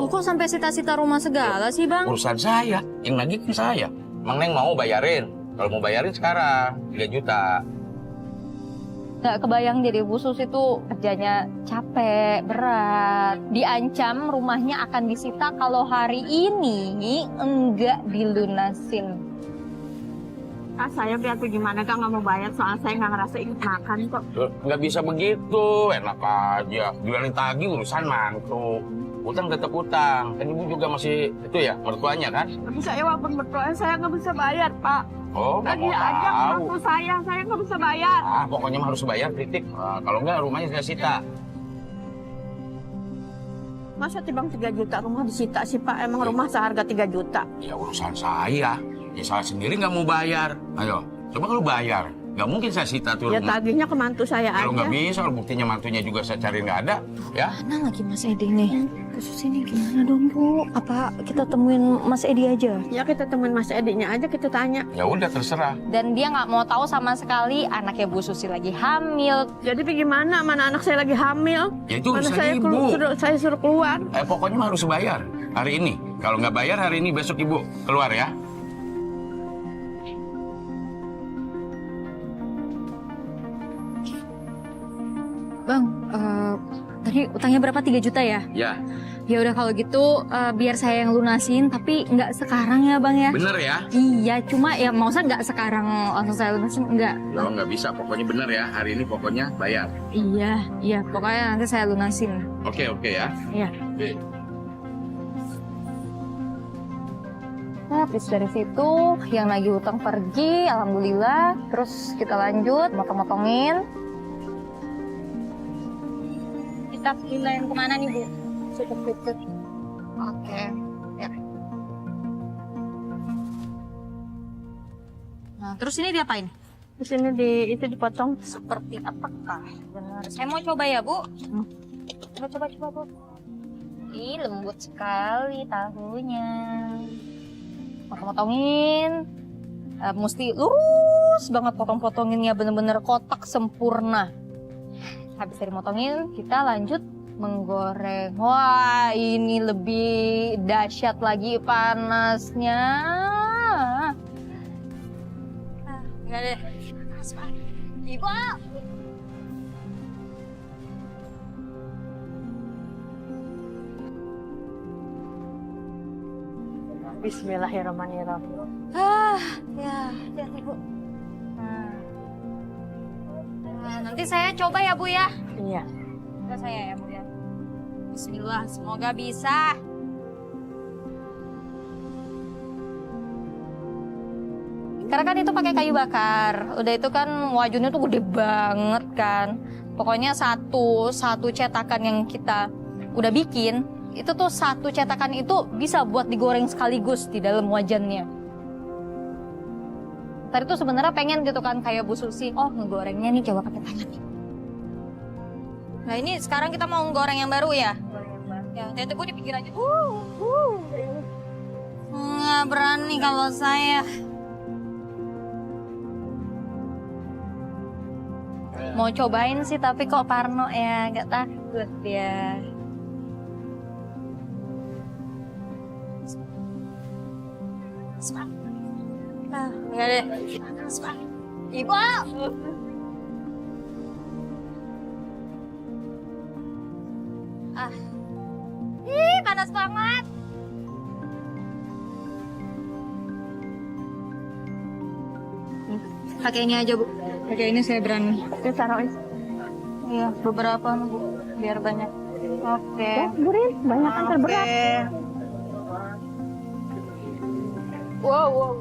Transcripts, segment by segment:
Loh, kok sampai sita-sita rumah segala sih, Bang? Urusan saya, yang nagih kan saya. Mang Neng mau bayarin. Kalau mau bayarin sekarang 3 juta. Nggak kebayang jadi Bu Sus itu kerjanya capek, berat. Diancam rumahnya akan disita kalau hari ini enggak dilunasin. Saya biar gimana Kak nggak mau bayar soal saya nggak ngerasa ikut makan kok. Nggak bisa begitu, enak aja. Bilangin tagih urusan mantu. Utang tetap utang. Kan ibu juga masih itu ya, mertuanya kan? Tapi saya walaupun berdoa saya nggak bisa bayar Pak. Oh, nggak Lagi mau aja tahu. mantu saya nggak bisa bayar. Pokoknya mah harus bayar, titik. Kalau nggak rumahnya saya sita. Masa timbang 3 juta rumah disita sih Pak? Emang rumah seharga 3 juta? Ya urusan saya. Ya saya sendiri nggak mau bayar. Ayo, coba kalau bayar. Nggak mungkin saya sita tuh Ya rumah. tagihnya ke mantu saya Kalau nggak aja. bisa, kalau buktinya mantunya juga saya cari nggak ada. Ya, Mana lagi Mas Edi nih? Kasus ini gimana dong, Bu? Apa kita temuin Mas Edi aja? Ya kita temuin Mas Edinya aja kita tanya. ya udah terserah. Dan dia nggak mau tahu sama sekali anaknya Bu Susi lagi hamil. Jadi bagaimana? Mana anak saya lagi hamil? Ya itu Mana urusan saya, ibu. saya suruh keluar. Pokoknya mah harus bayar hari ini. Kalau nggak bayar hari ini, besok ibu keluar ya. Bang, tadi utangnya berapa? 3 juta ya? Ya, Ya udah kalau gitu biar saya yang lunasin, tapi nggak sekarang ya Bang ya? bener ya. Iya, cuma ya maksudnya nggak sekarang langsung saya lunasin, enggak. Kalau nggak bisa, pokoknya bener ya. Hari ini pokoknya bayar. Iya, pokoknya nanti saya lunasin. Oke ya. Iya. Oke. Nah, habis dari situ yang lagi utang pergi, alhamdulillah. Terus kita lanjut, motong-motongin. Kita pindahin kemana nih Bu? Cukup. Oke. Ya. Nah, terus ini diapain? Di sini itu dipotong. Seperti apakah? Benar. Saya mau coba ya Bu. Coba Bu. Ih, lembut sekali tahunya. Potong-potongin. Mesti lurus banget potong-potonginnya, bener-bener kotak sempurna. Habis dari motongin, kita lanjut menggoreng. Wah, ini lebih dahsyat lagi panasnya. Enggak deh. Ibu. Bismillahirrahmanirrahim. Ya, lihat Ibu. Nah, nanti saya coba ya Bu ya. Iya. Coba saya ya Bu ya. Bismillah, semoga bisa. Karena kan itu pakai kayu bakar. Udah itu kan wajunnya tuh gede banget kan. Pokoknya satu cetakan yang kita udah bikin, itu tuh satu cetakan itu bisa buat digoreng sekaligus di dalam wajannya. Tadi tuh sebenarnya pengen gitu kan kayak Bu Susi, oh ngegorengnya nih coba pakai tangan. Nah ini sekarang kita mau goreng yang baru ya? Ya, hati-hati Bu di pinggir aja. Nggak berani kalau saya. Mau cobain sih tapi kok parno ya, nggak takut ya. Enggak deh. Ibu. Ih, panas banget. Pakai ini aja, Bu. Pakai ini saya berani. Itu taruh. Iya, beberapa, Bu. Biar banyak. Oke. Burin, banyak kan terberat. Wow.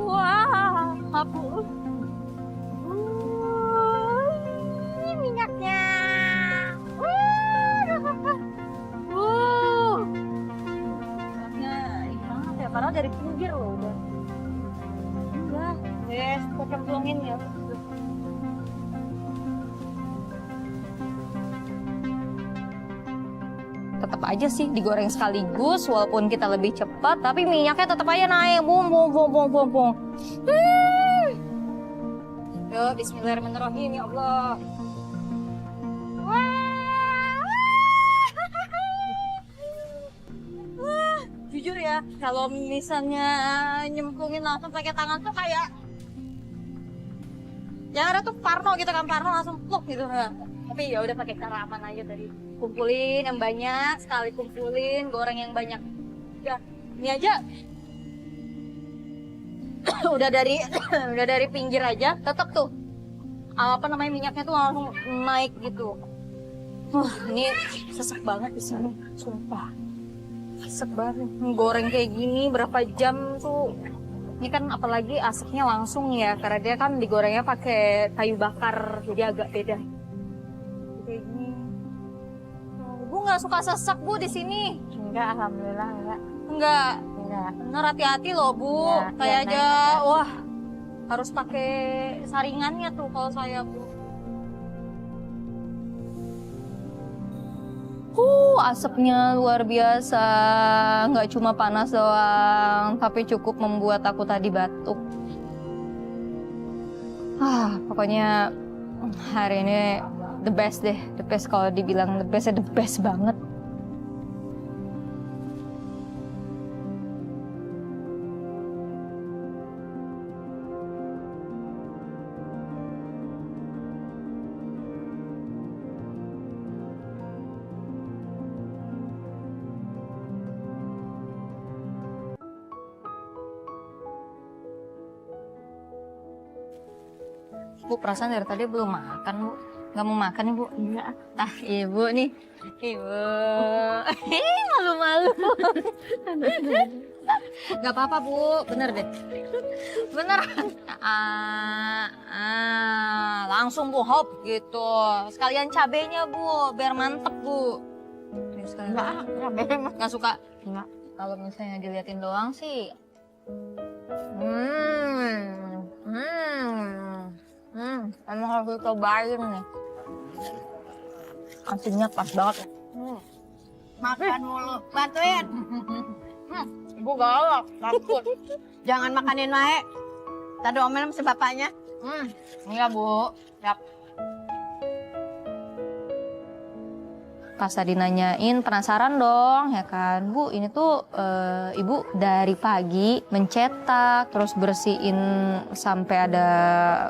Wah, hapus. Ini minyaknya. Minyaknya banget ya, padahal dari pinggir loh udah. Udah, yes, kocok-cocongin ya. tetap aja sih digoreng sekaligus, walaupun kita lebih cepat, tapi minyaknya tetap aja naik, bung bung bung bung bung bung. Yo, Bismillahirrahmanirrahim ya Allah. Wah, jujur ya, kalau misalnya nyemplungin langsung pakai tangan tuh kayak yang ada tuh Parno gitu kan, Parno langsung pluk gitu. Nah, tapi ya udah pakai cara aman aja tadi. Kumpulin yang banyak, sekali kumpulin, goreng yang banyak. Ya, ini aja. udah dari pinggir aja, tetap tuh apa namanya minyaknya tuh langsung naik gitu. Ini sesek banget di sini, sumpah. Sesek banget. Goreng kayak gini berapa jam tuh. Ini kan apalagi asapnya langsung ya, karena dia kan digorengnya pakai kayu bakar, jadi agak beda. Kayak gini. Bu nggak suka sesek Bu di sini? Enggak, alhamdulillah enggak. Enggak. Enggak. Bener, hati-hati loh Bu. Ya, Kayak ya, aja, ya. wah harus pakai saringannya tuh kalau saya Bu. Asapnya luar biasa. Nggak cuma panas doang, tapi cukup membuat aku tadi batuk. Pokoknya hari ini the best deh. The best kalau dibilang the best ya the best banget. Bu, perasaan dari tadi belum makan, Bu. Nggak mau makan nih, Bu? Enggak. Ibu nih. Ibu. Malu-malu. Nggak apa-apa, Bu. Bener deh. Bener. Langsung, Bu. Hop, gitu. Sekalian cabenya, Bu. Biar mantep, Bu. Nih, sekalian. Enggak, Nggak suka? enggak. Kalau misalnya diliatin doang sih. Emang harus cobain nih. Asinnya pas banget. Makan mulu. Bantuin. Ibu galak, takut. Jangan makanin Mae. Tadi omelin sama si bapaknya. Iya Bu. Yap. Pas tadi nanyain, penasaran dong ya kan. Bu, ini tuh Ibu dari pagi mencetak, terus bersihin sampai ada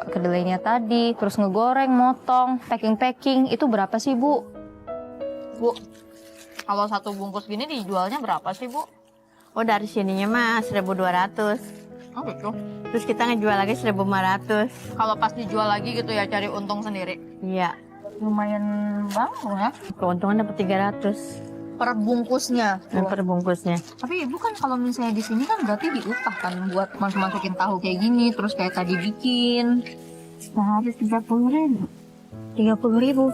kedelainya tadi, terus ngegoreng, motong, packing-packing. Itu berapa sih Bu? Bu, kalau satu bungkus gini dijualnya berapa sih Bu? Oh, dari sininya mah 1.200. Oh gitu. Terus kita ngejual lagi 1.500. Kalau pas dijual lagi gitu ya, cari untung sendiri. Iya. Lumayan banget ya. Keuntungan dapat 300 Per bungkusnya. per bungkusnya. Tapi Ibu kan kalau misalnya di sini kan berarti diupah kan buat masukin tahu kayak gini, terus kayak tadi bikin. Sehari 30.000. 30.000.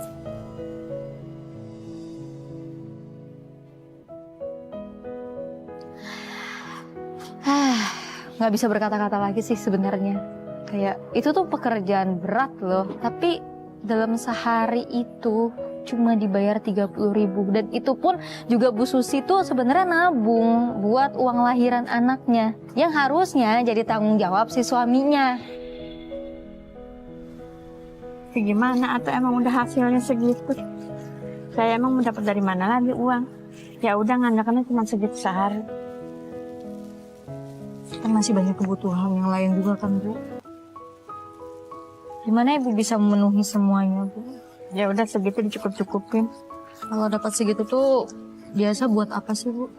Nggak bisa berkata-kata lagi sih sebenarnya. Kayak itu tuh pekerjaan berat loh. Tapi dalam sehari itu cuma dibayar 30.000, dan itu pun juga Bu Susi tuh sebenarnya nabung buat uang lahiran anaknya yang harusnya jadi tanggung jawab si suaminya. Gimana atau emang udah hasilnya segitu? Saya emang mau dapat dari mana lagi uang? Ya udah ngandalkannya cuma segitu sehari. Kan masih banyak kebutuhan yang lain juga kan Bu. Gimana Ibu bisa memenuhi semuanya Bu? Ya udah segitu dicukup-cukupin. Kalau dapat segitu tuh biasa buat apa sih Bu?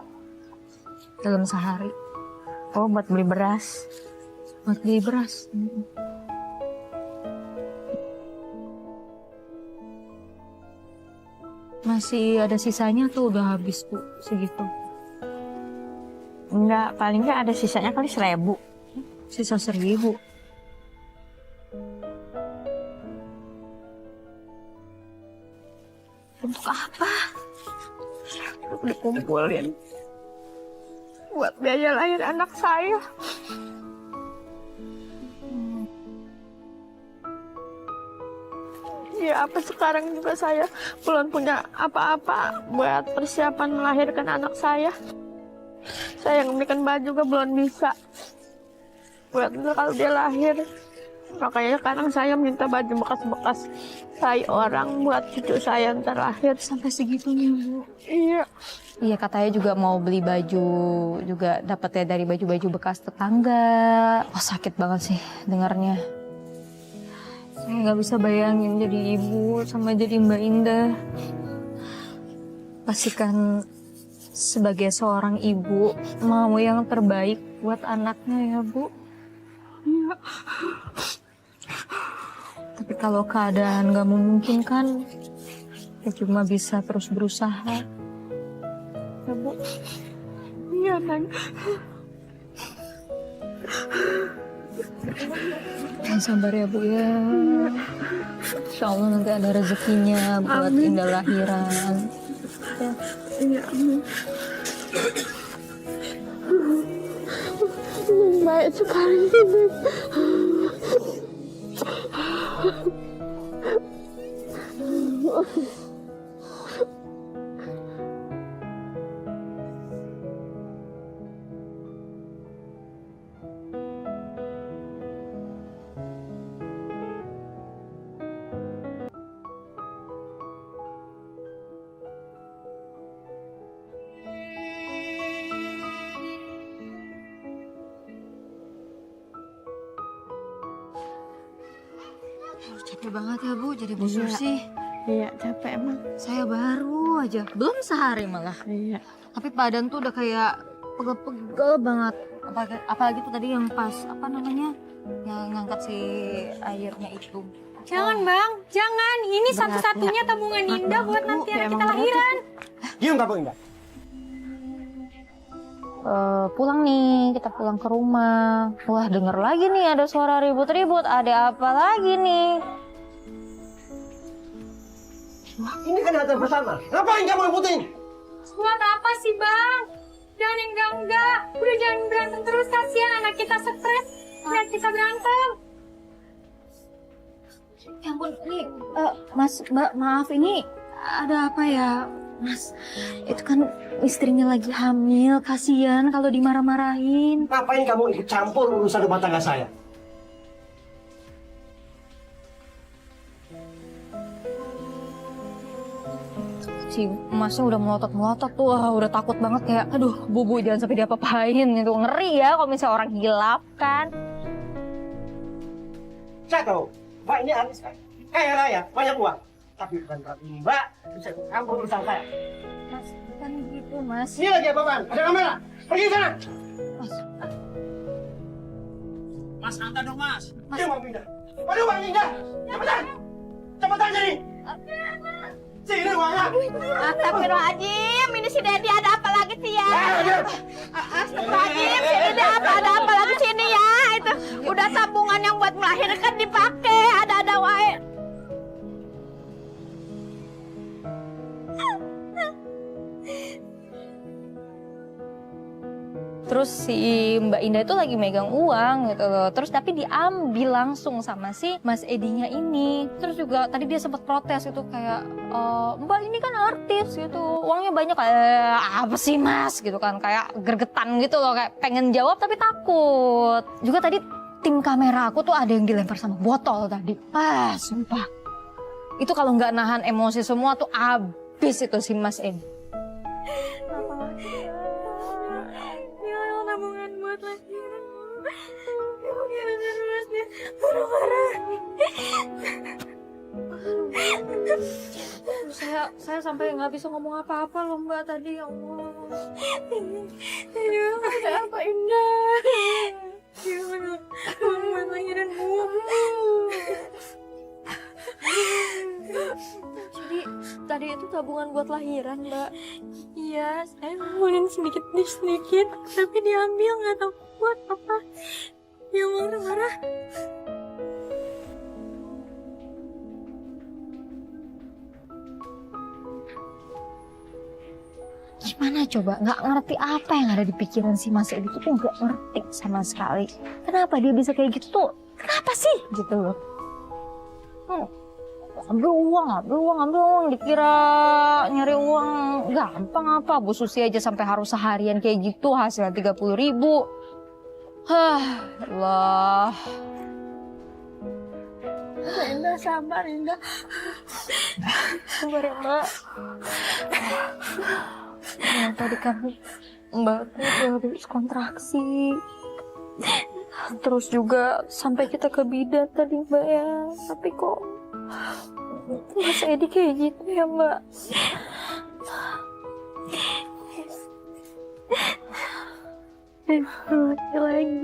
Dalam sehari? Oh, buat beli beras. Buat beli beras. Masih ada sisanya tuh udah habis Bu segitu. Enggak, paling enggak ada sisanya kali 1.000. Sisa 1.000. Untuk apa? Dikumpulin. Buat biaya lahir anak saya. Ya apa sekarang juga saya belum punya apa-apa buat persiapan melahirkan anak saya. Saya ngemilikan baju juga belum bisa buat kalau dia lahir. Makanya sekarang saya minta baju bekas-bekas saya orang buat cucu saya yang terlahir. Sampai segitunya, Bu. Iya. Iya, katanya juga mau beli baju, juga dapetnya dari baju-baju bekas tetangga. Oh, sakit banget sih dengarnya. Saya nggak bisa bayangin jadi ibu sama jadi Mbak Indah. Pastikan sebagai seorang ibu mau yang terbaik buat anaknya ya, Bu. Iya. Tapi kalau keadaan nggak memungkinkan, ya cuma bisa terus berusaha. Ya, Bu. Iya, Neng. Yang sabar ya, Bu ya. Insya Allah nanti ada rezekinya buat Amin. Indah lahiran. Ya. Iya, amin. Baik sekali, Neng. Capek banget ya, Bu, jadi Bu Iya. Susi. Iya, capek emang. Saya baru aja, belum sehari malah. Iya. Tapi badan tuh udah kayak pegel-pegel banget. Apalagi tuh tadi yang pas, apa namanya, yang ngangkat si airnya itu. Jangan Bang, jangan. Ini Berat, satu-satunya ya. tabungan Berat Indah buat banget, nanti Bu. anak Ya, kita emang berat lahiran. Diam kamu Indah. Pulang nih, kita pulang ke rumah. Wah, denger lagi nih ada suara ribut-ribut. Ada apa lagi nih? Ini kan harta bersama. Ngapain kamu ributin? Buat apa sih Bang? Jangan yang enggak. Udah jangan berantem terus, kasihan anak kita stres. Lihat kita berantem. Ya ampun, ini Mas, Mbak, maaf ini ada apa ya? Mas, itu kan istrinya lagi hamil, kasihan kalau dimarah-marahin. Ngapain kamu ikut campur urusan rumah tangga saya? Si Masnya udah melotot-melotot tuh, wah, udah takut banget kayak, aduh, Bu, jangan sampai diapa-apain itu. Ngeri ya kalau misalnya orang hilaf kan. Saya tahu, Mbak ini habis kan. Kaya raya, banyak uang. Tapi bukan berarti Mbak bisa ikut campur urusan saya. Mas, bukan gitu, Mas. Ini lagi apa-apaan? Ada kamera. Pergi sana. Mas, Mas, antar dong, Mas. Dia mau pindah. Ada uang Indah. Cepetan. Cepetan sini. Sini uangnya. Astagfirullahaladzim, ini si Dedi ada apa lagi sih ya? Diam. Astagfirullahaladzim, si Dedi ada apa lagi sini ya? Itu udah tabungan yang buat melahirkan dipakai, ada wae. terus si Mbak Indah itu lagi megang uang gitu loh. Terus tapi diambil langsung sama si Mas Edinya ini. Terus juga tadi dia sempat protes itu kayak, Mbak ini kan artis gitu, uangnya banyak. Kayak apa sih Mas gitu kan, kayak gergetan gitu loh, kayak pengen jawab tapi takut. Juga tadi tim kamera aku tuh ada yang dilempar sama botol tadi. Sumpah. Itu kalau nggak nahan emosi semua tuh abis itu si Mas Edi. Tabungan buat lahiran. Gimana luasnya? Marah-marah. Saya sampai nggak bisa ngomong apa-apa loh Mbak tadi, ya Allah. Aduh, ada apa Indah? Gimana? Buat lahiran Bu. Jadi tadi itu tabungan buat lahiran Mbak. Iya, saya ngomongin sedikit demi sedikit, tapi diambil nggak tahu buat apa. Dia marah-marah. Gimana coba? Nggak ngerti apa yang ada di pikiran si Mas Edi itu tuh nggak ngerti sama sekali. Kenapa dia bisa kayak gitu tuh? Kenapa sih gitu loh? ambil uang. Dikira nyari uang gampang apa? Bu Susi aja sampai harus seharian kayak gitu hasilnya 30.000. Allah. Indah sabar, Indah. Sabar ya, Mbak. Yang tadi kan Mbak tuh habis kontraksi. Terus juga sampai kita ke bidan tadi, Mbak ya. Tapi kok Mas Edi kayak gitu ya, Mbak? Lagi.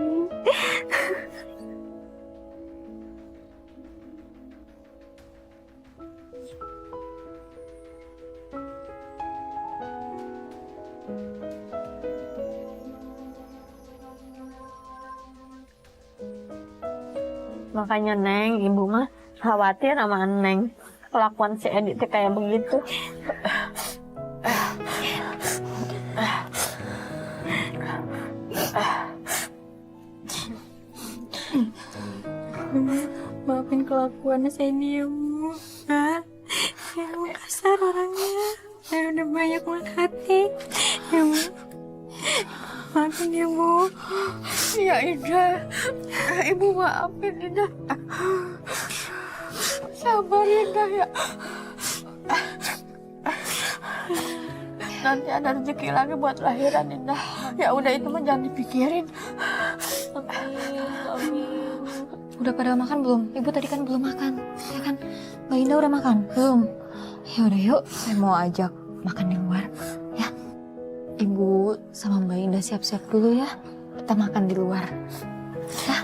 Makanya Neng, ibu mah khawatir sama Neng. Kelakuan si Edi teh kayak begitu. Maafin kelakuannya Sandy ya, Bu. Emang kasar orangnya. Saya udah banyak menghati. Ya, Bu. Maafin ya, Bu. Ya Indah, ibu maafin Indah. Sabar Indah ya. Nanti ada rezeki lagi buat lahiran Indah. Ya udah itu mah jangan dipikirin. Udah pada makan belum? Ibu tadi kan belum makan, ya kan? Mbak Indah udah makan? Belum. Ya udah yuk, saya mau ajak makan di luar, ya. Ibu sama Mbak Indah siap-siap dulu ya. Kita makan di luar, ya.